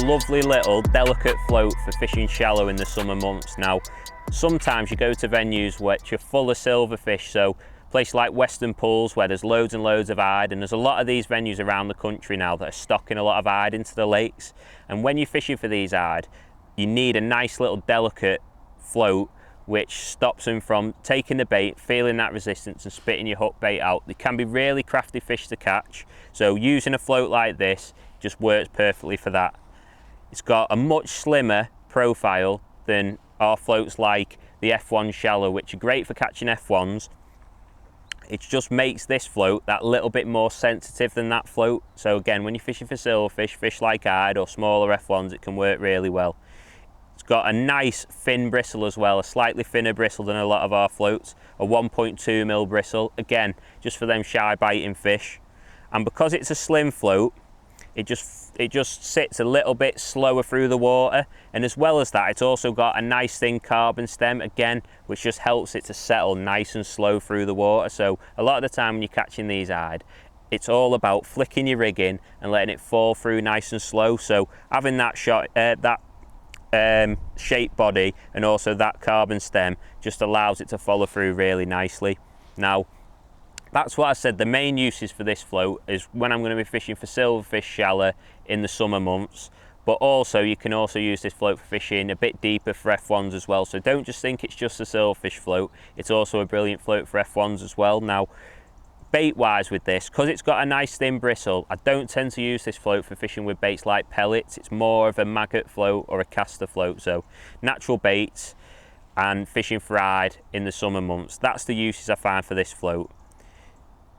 lovely little delicate float for fishing shallow in the summer months. Now, sometimes you go to venues which are full of silverfish, so places like Western Pools where there's loads and loads of hide, and there's a lot of these venues around the country now that are stocking a lot of hide into the lakes. And when you're fishing for these hide, you need a nice little delicate float which stops them from taking the bait, feeling that resistance and spitting your hook bait out. They can be really crafty fish to catch, so using a float like this just works perfectly for that. It's got a much slimmer profile than our floats like the F1 Shalla, which are great for catching F1s. It just makes this float that little bit more sensitive than that float. So again, when you're fishing for silverfish, fish like hide or smaller F1s, it can work really well. It's got a nice thin bristle as well, a slightly thinner bristle than a lot of our floats, a 1.2mm bristle, again, just for them shy biting fish. And because it's a slim float, it just sits a little bit slower through the water, and as well as that, it's also got a nice thin carbon stem, again, which just helps it to settle nice and slow through the water. So a lot of the time when you're catching these hide, it's all about flicking your rig in and letting it fall through nice and slow. So having that shaped body and also that carbon stem just allows it to follow through really nicely. Now, that's what I said, the main uses for this float is when I'm going to be fishing for silverfish shallow in the summer months, but also you can also use this float for fishing a bit deeper for F1s as well. So don't just think it's just a silverfish float, it's also a brilliant float for F1s as well. Now, bait wise with this, because it's got a nice thin bristle, I don't tend to use this float for fishing with baits like pellets. It's more of a maggot float or a caster float, so natural baits and fishing for hide in the summer months. That's the uses I find for this float.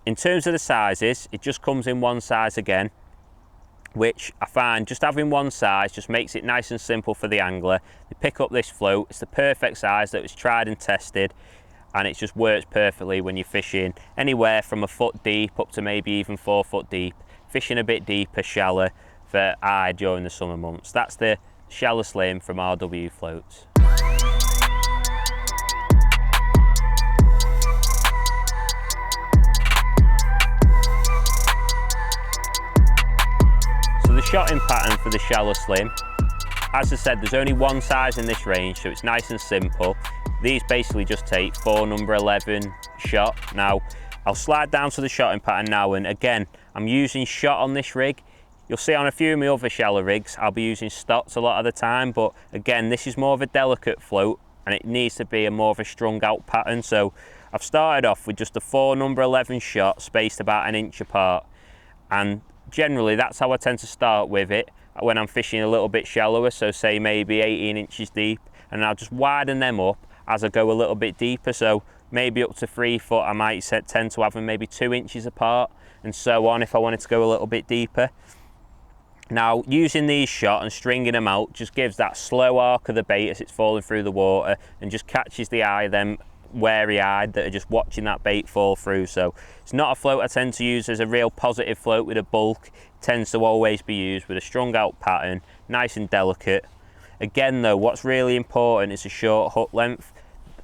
In terms of the sizes, it just comes in one size again, which I find just having one size just makes it nice and simple for the angler. They pick up this float, it's the perfect size that was tried and tested, and it just works perfectly when you're fishing anywhere from a foot deep up to maybe even 4 foot deep, fishing a bit deeper, shallow for hide during the summer months. That's the Shalla Slim from RW Floats. So the shotting pattern for the Shalla Slim, as I said, there's only one size in this range, so it's nice and simple. These basically just take 4 number 11 shot. Now, I'll slide down to the shotting pattern now, and again, I'm using shot on this rig. You'll see on a few of my other shallow rigs, I'll be using stots a lot of the time, but again, this is more of a delicate float, and it needs to be more of a strung out pattern. So I've started off with just a 4 number 11 shot, spaced about 1 inch apart, and generally that's how I tend to start with it when I'm fishing a little bit shallower, so say maybe 18 inches deep, and I'll just widen them up as I go a little bit deeper. So maybe up to 3 foot, I might tend to have them maybe 2 inches apart, and so on if I wanted to go a little bit deeper. Now, using these shot and stringing them out just gives that slow arc of the bait as it's falling through the water, and just catches the eye of them wary-eyed that are just watching that bait fall through. So it's not a float I tend to use as a real positive float with a bulk. It tends to always be used with a strung out pattern, nice and delicate. Again though, what's really important is a short hook length.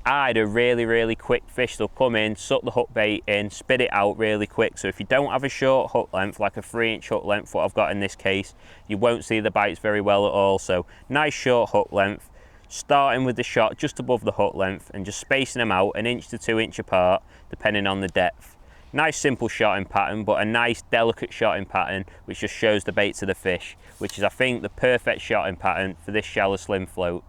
Hide are really quick fish. They'll come in, suck the hook bait in, spit it out really quick. So if you don't have a short hook length, like a 3-inch hook length, what I've got in this case, you won't see the bites very well at all. So nice short hook length, starting with the shot just above the hook length and just spacing them out 1 inch to 2 inch apart, depending on the depth. Nice simple shotting pattern, but a nice delicate shotting pattern which just shows the bait to the fish, which is I think the perfect shotting pattern for this Shalla Slim float.